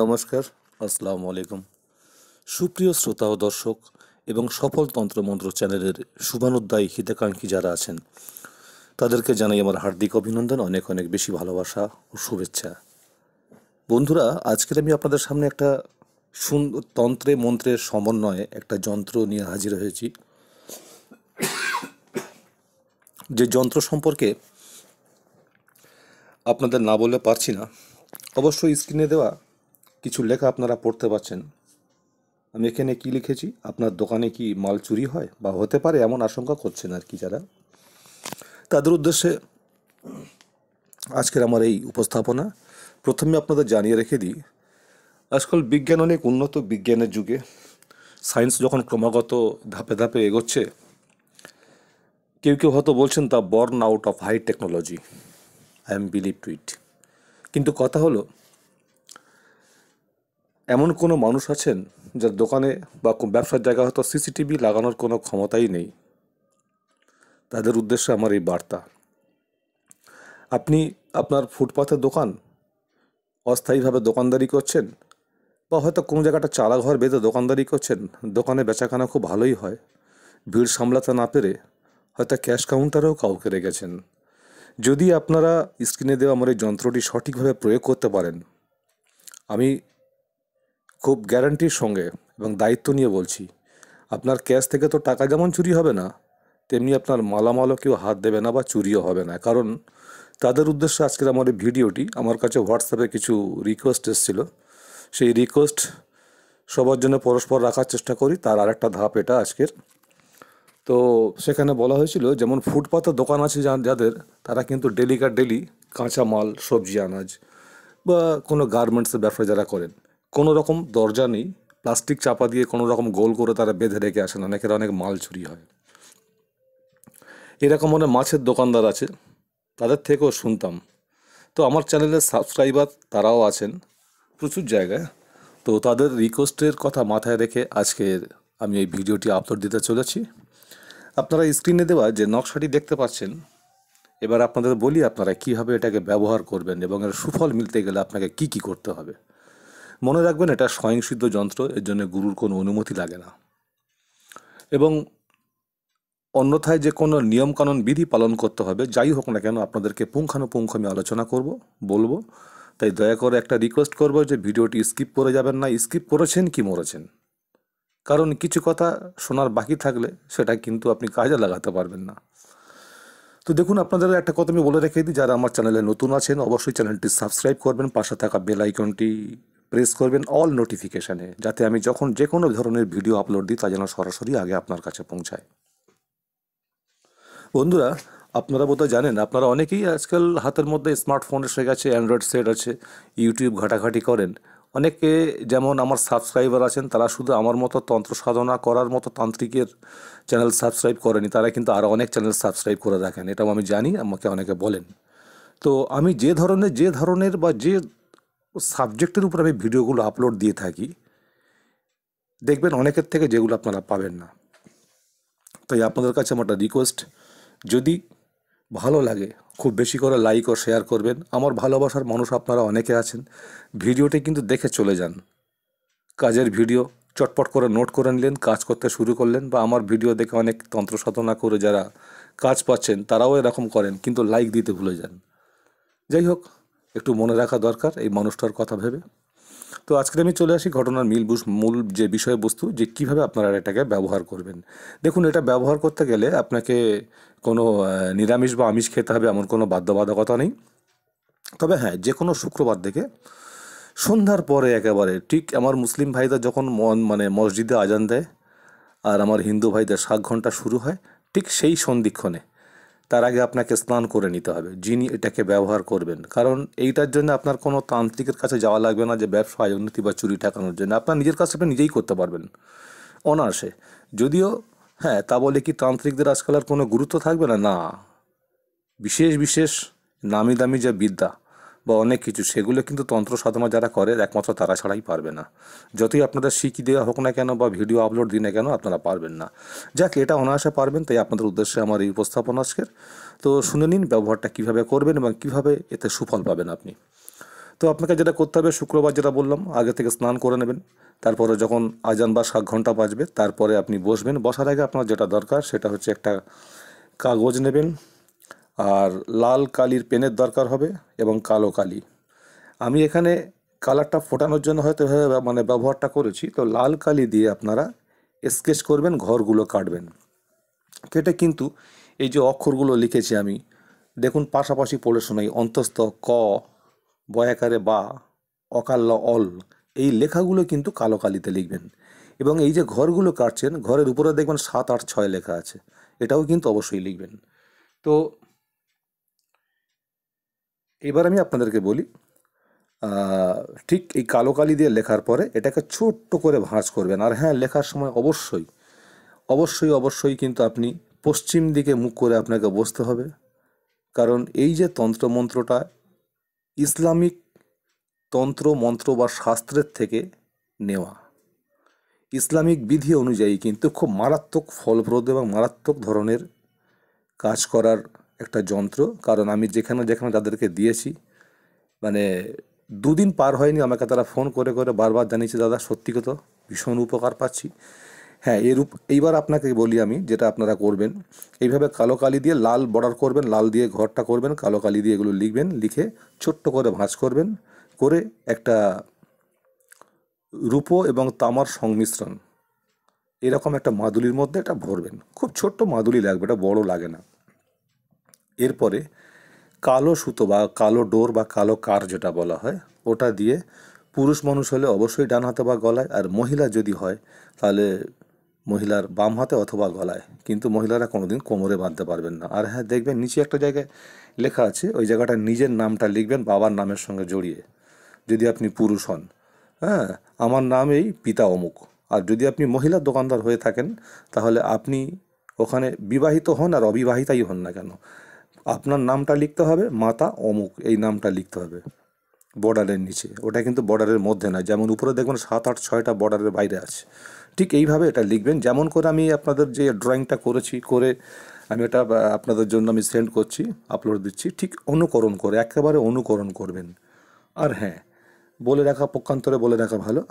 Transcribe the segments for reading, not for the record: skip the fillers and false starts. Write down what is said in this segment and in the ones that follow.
নমস্কার, আসসালামু আলাইকুম। সুপ্রিয় শ্রোতা ও দর্শক এবং সফল তন্ত্রমন্ত্র চ্যানেলের শুভানুদ্দায়ী হিতাকাঙ্ক্ষী যারা আছেন তাদেরকে জানাই আমার হার্দিক অভিনন্দন, অনেক অনেক বেশি ভালোবাসা ও শুভেচ্ছা। বন্ধুরা, আজকের আমি আপনাদের সামনে একটা তন্ত্রে মন্ত্রের সমন্বয়ে একটা যন্ত্র নিয়ে হাজির হয়েছি। যে যন্ত্র সম্পর্কে আপনাদের না বললে পারছি না। অবশ্যই স্ক্রিনে দেওয়া কিছু লেখা আপনারা পড়তে পারছেন। আমি এখানে কি লিখেছি, আপনার দোকানে কি মাল চুরি হয় বা হতে পারে এমন আশঙ্কা করছেন আর কি যারা, তাদের উদ্দেশ্যে আজকের আমার এই উপস্থাপনা। প্রথমে আপনাদের জানিয়ে রেখে দিই, আজকাল বিজ্ঞান অনেক উন্নত, বিজ্ঞানের যুগে সায়েন্স যখন ক্রমাগত ধাপে ধাপে এগোচ্ছে, কেউ কেউ হয়তো বলছেন তা born out of high technology. I am believe to it. কিন্তু কথা হলো, এমন কোনো মানুষ আছেন যার দোকানে বা ব্যবসার জায়গা হয়তো সিসিটিভি লাগানোর কোনো ক্ষমতাই নেই। তাদের উদ্দেশ্যে আমার এই বার্তা। আপনি আপনার ফুটপাথের দোকান অস্থায়ীভাবে দোকানদারি করছেন, বা হয়তো কোনো জায়গাটা চালাঘর বেঁধে দোকানদারি করছেন, দোকানে বেচাকেনা খুব ভালোই হয়, ভিড় সামলাতে না পেরে হয়তো ক্যাশ কাউন্টারেও কাউকে রেখেছেন। যদি আপনারা স্ক্রিনে দেওয়া আমার এই যন্ত্রটি সঠিকভাবে প্রয়োগ করতে পারেন, আমি খুব গ্যারান্টির সঙ্গে এবং দায়িত্ব নিয়ে বলছি, আপনার ক্যাশ থেকে তো টাকা যেমন চুরি হবে না, তেমনি আপনার মালামালও কেউ হাত দেবে না বা চুরিও হবে না। কারণ তাদের উদ্দেশ্যে আজকের আমার এই ভিডিওটি। আমার কাছে হোয়াটসঅ্যাপে কিছু রিকোয়েস্ট এসেছিল, সেই রিকোয়েস্ট সবার জন্য পরস্পর রাখার চেষ্টা করি, তার আরেকটা ধাপ এটা আজকের। তো সেখানে বলা হয়েছিল, যেমন ফুটপাতের দোকান আছে যাদের, তারা কিন্তু ডেলিকার ডেলি কাঁচা মাল, সবজি, আনাজ বা কোনো গার্মেন্টসের ব্যবসা যারা করেন, কোনো রকম দরজা নেই, প্লাস্টিক চাপা দিয়ে কোনো রকম গোল করে তারা বেঁধে রেখে আসেন, অনেকের অনেক মাল চুরি হয়। এরকম অনেক মাছের দোকানদার আছে, তাদের থেকেও শুনতাম। তো আমার চ্যানেলের সাবস্ক্রাইবার তারাও আছেন প্রচুর জায়গায়। তো তাদের রিকোয়েস্টের কথা মাথায় রেখে আজকের আমি এই ভিডিওটি আপলোড দিতে চলেছি। আপনারা স্ক্রিনে দেওয়া যে নকশাটি দেখতে পাচ্ছেন, এবার আপনাদের বলি আপনারা কীভাবে এটাকে ব্যবহার করবেন এবং এর সুফল মিলতে গেলে আপনাকে কি কি করতে হবে। মনে রাখবেন, এটা স্বয়ংসিদ্ধ যন্ত্র, এর জন্য গুরুর কোনো অনুমতি লাগে না, এবং অন্যথায় যে কোনো নিয়মকানুন বিধি পালন করতে হবে। যাই হোক না কেন, আপনাদেরকে পুঙ্খানুপুঙ্খ আমি আলোচনা বলবো। তাই দয়া করে একটা রিকোয়েস্ট করবো যে ভিডিওটি স্কিপ করে যাবেন না। স্কিপ করেছেন কি মরেছেন, কারণ কিছু কথা শোনার বাকি থাকলে সেটা কিন্তু আপনি কাজে লাগাতে পারবেন না। তো দেখুন, আপনাদের একটা কথা আমি বলে রেখে দিই, যারা আমার চ্যানেলে নতুন আছেন অবশ্যই চ্যানেলটি সাবস্ক্রাইব করবেন, পাশে থাকা বেল আইকনটি প্রেস করবেন অল নোটিফিকেশানে, যাতে আমি যখন যে কোনো ধরনের ভিডিও আপলোড দিই তা যেন সরাসরি আগে আপনার কাছে পৌঁছায়। বন্ধুরা, আপনারা বোধহয় জানেন, আপনারা অনেকেই আজকাল হাতের মধ্যে স্মার্টফোন এসে গেছে, অ্যান্ড্রয়েড সেট আছে, ইউটিউব ঘাটাঘাটি করেন। অনেকে যেমন আমার সাবস্ক্রাইবার আছেন, তারা শুধু আমার মতো তন্ত্র সাধনা করার মতো তান্ত্রিকের চ্যানেল সাবস্ক্রাইব করেনি, তারা কিন্তু আরও অনেক চ্যানেল সাবস্ক্রাইব করে রাখেন। এটাও আমি জানি, আমাকে অনেকে বলেন। তো আমি যে ধরনের বা যে সাবজেক্টের উপর আমি ভিডিওগুলো আপলোড দিয়ে থাকি, দেখবেন অনেকের থেকে যেগুলো আপনারা পাবেন না। তাই আপনাদের কাছে আমার একটা রিকোয়েস্ট, যদি ভালো লাগে খুব বেশি করে লাইক ও শেয়ার করবেন। আমার ভালোবাসার মানুষ আপনারা অনেকে আছেন, ভিডিওটি কিন্তু দেখে চলে যান। কাজের ভিডিও চটপট করে নোট করে নিলেন, কাজ করতে শুরু করলেন, বা আমার ভিডিও দেখে অনেক তন্ত্র সাধনা করে যারা কাজ পাচ্ছেন তারাও এরকম করেন, কিন্তু লাইক দিতে ভুলে যান। যাই হোক, একটু মনে রাখা দরকার এই মানুষটার কথা ভেবে। তো আজকে আমি চলে আসি ঘটনার মূল যে বিষয়বস্তু, যে কীভাবে আপনারা এটাকে ব্যবহার করবেন। দেখুন, এটা ব্যবহার করতে গেলে আপনাকে কোনো নিরামিষ বা আমিষ খেতে হবে এমন কোনো বাধ্যবাধকতা নেই। তবে হ্যাঁ, যে কোনো শুক্রবার দেখে সন্ধ্যার পরে একেবারে ঠিক আমার মুসলিম ভাইদের যখন মসজিদে আজান দেয় আর আমার হিন্দু ভাইদের 7 ঘন্টা শুরু হয়, ঠিক সেই সন্ধিক্ষণে তার আগে আপনাকে স্নান করে নিতে হবে, যিনি এটাকে ব্যবহার করবেন। কারণ এইটার জন্য আপনার কোনো তান্ত্রিকের কাছে যাওয়া লাগবে না যে ব্যবসায় উন্নতি বা চুরি ঠেকানোর জন্য। আপনার নিজের কাছে আপনি নিজেই করতে পারবেন অনায়াসে। যদিও হ্যাঁ, তা বলে কি তান্ত্রিকদের আজকাল আর কোনো গুরুত্ব থাকবে না? না, বিশেষ বিশেষ নামি দামি যে বিদ্যা বা অনেক কিছু, সেগুলো কিন্তু তন্ত্র সাধনা যারা করে একমাত্র তারা ছাড়াই পারবে না। যতই আপনাদের শিখিয়ে দেওয়া হোক না কেন বা ভিডিও আপলোড দিই না কেন, আপনারা পারবেন না। যাক, এটা অনায়াসে পারবেন, তাই আপনাদের উদ্দেশ্যে আমার এই উপস্থাপনা আজকের। তো শুনে নিন ব্যবহারটা কীভাবে করবেন এবং কীভাবে এতে সুফল পাবেন আপনি। তো আপনাকে যেটা করতে হবে, শুক্রবার যেটা বললাম, আগে থেকে স্নান করে নেবেন। তারপরে যখন আজান বা 7 ঘন্টা বাজবে তারপরে আপনি বসবেন। বসার আগে আপনার যেটা দরকার সেটা হচ্ছে একটা কাগজ নেবেন, আর লাল কালির পেনের দরকার হবে এবং কালো কালি। আমি এখানে কালারটা ফোটানোর জন্য হয়তো এভাবে ব্যবহারটা করেছি। তো লাল কালি দিয়ে আপনারা স্কেচ করবেন, ঘরগুলো কাটবেন। কেটে কিন্তু এই যে অক্ষরগুলো লিখেছি আমি, দেখুন পাশাপাশি পড়ে শোনাই, অন্তস্থ ক, বয়াকারে বা, অকাল্য অল, এই লেখাগুলো কিন্তু কালো কালিতে লিখবেন। এবং এই যে ঘরগুলো কাটছেন, ঘরের উপরে দেখবেন 7, 8, 6 লেখা আছে, এটাও কিন্তু অবশ্যই লিখবেন। তো এবার আমি আপনাদেরকে বলি, ঠিক এই কালো কালি দিয়ে লেখার পরে এটাকে ছোট্ট করে ভাঁজ করবেন। আর হ্যাঁ, লেখার সময় অবশ্যই অবশ্যই অবশ্যই কিন্তু আপনি পশ্চিম দিকে মুখ করে আপনাকে বসতে হবে। কারণ এই যে তন্ত্রমন্ত্রটা ইসলামিক তন্ত্র মন্ত্র বা শাস্ত্রের থেকে নেওয়া, ইসলামিক বিধি অনুযায়ী কিন্তু খুব মারাত্মক ফলপ্রদ এবং মারাত্মক ধরনের কাজ করার একটা যন্ত্র। কারণ আমি যেখানে যেখানে তাদেরকে দিয়েছি, মানে 2 দিন পার হয়নি আমাকে তারা ফোন করে করে বারবার জানিয়েছে, দাদা সত্যি কথা ভীষণ উপকার পাচ্ছি। হ্যাঁ, এইবার আপনাকে বলি আমি যেটা আপনারা করবেন, এইভাবে কালো কালি দিয়ে লাল বর্ডার করবেন, লাল দিয়ে ঘরটা করবেন, কালো কালি দিয়ে এগুলো লিখবেন, লিখে ছোট্ট করে ভাঁজ করবেন, করে একটা রূপো এবং তামার সংমিশ্রণ এরকম একটা মাদুলির মধ্যে এটা ভরবেন। খুব ছোট্ট মাদুলি লাগবে, এটা বড় লাগে না। এরপরে কালো সুতো বা কালো ডোর বা কালো কার যেটা বলা হয়, ওটা দিয়ে পুরুষ মানুষ হলে অবশ্যই ডান হাতে বা গলায়, আর মহিলা যদি হয় তাহলে মহিলার বাম হাতে অথবা গলায়। কিন্তু মহিলারা কোনোদিন কোমরে বাঁধতে পারবেন না। আর হ্যাঁ, দেখবেন নিচে একটা জায়গায় লেখা আছে, ওই জায়গাটা নিজের নামটা লিখবেন বাবার নামের সঙ্গে জড়িয়ে, যদি আপনি পুরুষ হন। হ্যাঁ, আমার নাম এই পিতা অমুক। আর যদি আপনি মহিলা দোকানদার হয়ে থাকেন তাহলে আপনি ওখানে বিবাহিত হন আর অবিবাহিতাই হন না কেন, আপনার নামটা লিখতে হবে, মাতা অমুক এই নামটা লিখতে হবে বর্ডারের নিচে। ওটা কিন্তু বর্ডারের মধ্যে না, যেমন উপরে দেখবেন 7, 8, 6টা বর্ডারের বাইরে আছে, ঠিক এইভাবে এটা লিখবেন। যেমন করে আমি আপনাদের যে ড্রয়িংটা করেছি, করে আমি এটা আপনাদের জন্য আমি সেন্ড করছি, আপলোড দিচ্ছি, ঠিক অনুকরণ করে একেবারে অনুকরণ করবেন। আর হ্যাঁ, বলে রাখা, পক্ষান্তরে বলে রাখা ভালো,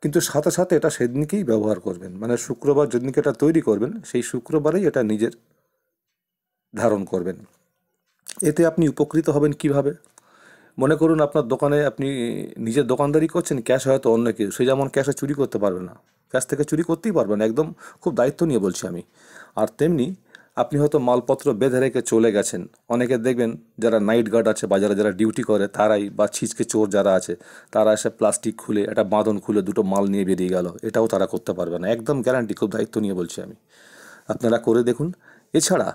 কিন্তু সাথে সাথে এটা সেদিনকেই ব্যবহার করবেন। মানে শুক্রবার যেদিনকে এটা তৈরি করবেন সেই শুক্রবারেই এটা নিজের ধারণ করবেন। এতে আপনি উপকৃত হবেন কিভাবে? মনে করুন আপনার দোকানে আপনি নিজের দোকানদারি করছেন, ক্যাশ হয়তো অন্য কেউ, সে যেমন ক্যাশে চুরি করতে পারবে না, ক্যাশ থেকে চুরি করতেই পারবে না, একদম খুব দায়িত্ব নিয়ে বলছি আমি। আর তেমনি আপনি হয়তো মালপত্র বেঁধে রেখে চলে গেছেন। অনেকে দেখবেন যারা নাইট গার্ড আছে বাজারে, যারা ডিউটি করে তারাই, বা ছিচকে চোর যারা আছে তারা এসে প্লাস্টিক খুলে, একটা বাঁধন খুলে 2টো মাল নিয়ে বেরিয়ে গেল, এটাও তারা করতে পারবে না, একদম গ্যারান্টি, খুব দায়িত্ব নিয়ে বলছি আমি। আপনারা করে দেখুন। এছাড়া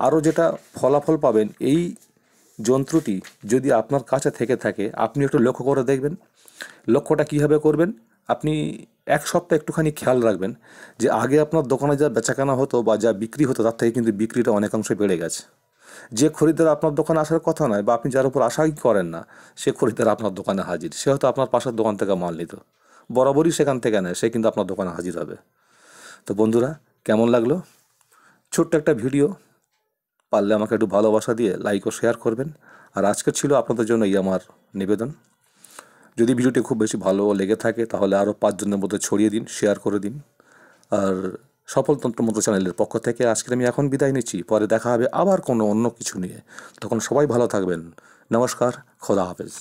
আরও যেটা ফলাফল পাবেন, এই যন্ত্রটি যদি আপনার কাছে থেকে থাকে আপনি একটু লক্ষ্য করে দেখবেন। লক্ষ্যটা কীভাবে করবেন, আপনি 1 সপ্তাহ একটুখানি খেয়াল রাখবেন যে আগে আপনার দোকানে যা বেচাকেনা হতো বা যা বিক্রি হতো তার থেকে কিন্তু বিক্রিটা অনেকাংশে বেড়ে গেছে। যে খরিদ্দার আপনার দোকানে আসার কথা নয়, বা আপনি যার উপর আশাই করেন না, সে খরিদ্দার আপনার দোকানে হাজির। সে হয়তো আপনার পাশের দোকান থেকে মাল নিত, বরাবরই সেখান থেকে নেয়, সে কিন্তু আপনার দোকানে হাজির হবে। তো বন্ধুরা, কেমন লাগলো ছোট্ট একটা ভিডিও? পারলে আমাকে একটু ভালোবাসা দিয়ে লাইক ও শেয়ার করবেন। আর আজকে ছিল আপনাদের জন্য এই আমার নিবেদন। যদি ভিডিওটি খুব বেশি ভালো লেগে থাকে তাহলে আরও 5 জনের মধ্যে ছড়িয়ে দিন, শেয়ার করে দিন। আর সফল তন্ত্রমন্ত্র চ্যানেলের পক্ষ থেকে আজকে আমি এখন বিদায় নিচ্ছি। পরে দেখা হবে আবার কোনো অন্য কিছু নিয়ে। তখন সবাই ভালো থাকবেন। নমস্কার, খোদা হাফেজ।